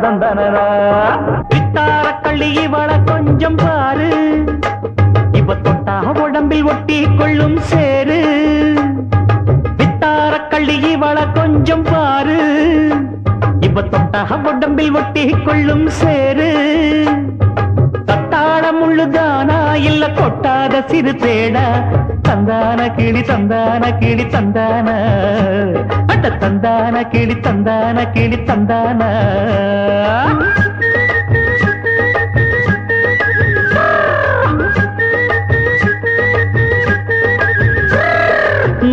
தந்தனரா பித்தார கள்ளி இவள கொஞ்சம் பாரு இவ தொட்டா உடம்பில் ஒட்டி கொள்ளும் சேரு பித்தார கள்ளி இவள கொஞ்சம் பாரு இவ தொட்டா உடம்பில் ஒட்டி கொள்ளும் சேரு தத்தாழ முள்ளுதானா இல்ல கொட்டாத சிறு தேடா தந்தான கிளி தந்தான கிளி தந்தான அட்ட தந்தான கிளி தந்தான கிளி தந்தான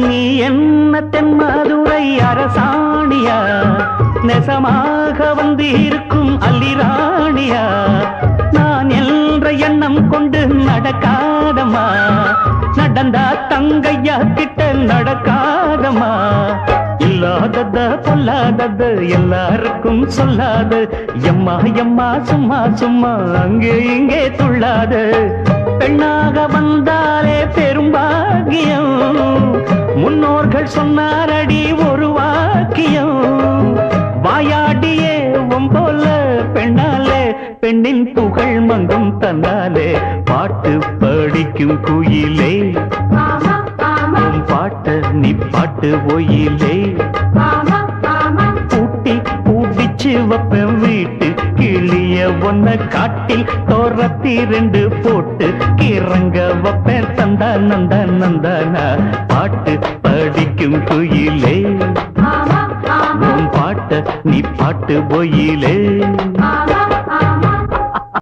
நீ என்ன தென்மதுரை அரசாணியா நெசமாக வந்து இருக்கும் அல்லிராணியா நான் என்ற எண்ணம் கொண்டு நடக்காதமா நடந்தா தங்கையா கிட்ட நடக்காதமா இல்லாதத பொல்லாதது எல்லாருக்கும் சொல்லாது எம்மா எம்மா சும்மா சும்மா அங்கே இங்கே துள்ளாது பெண்ணாக வந்தாலே பெரும்பாகியம் முன்னோர்கள் சொன்னாரடி ஒரு வாக்கியம் வாயாடியே போல பெண்ணாலே பெண்ணின் புகழ் மங்கும் தன்னாலே பாட்டு படிக்கும் குயிலே பாட்ட நீ பாட்டு ஒயிலே பூட்டி பூட்டிச்சு வப்பேன் வீட்டு கிளிய ஒன்ன காட்டில் தோரத்தி ரெண்டு போட்டு கிறங்க வப்பேன் தந்தா நந்தா நந்தானா பாட்டு படிக்கும் குயிலே பாட்ட நீ பாட்டு ஒயிலே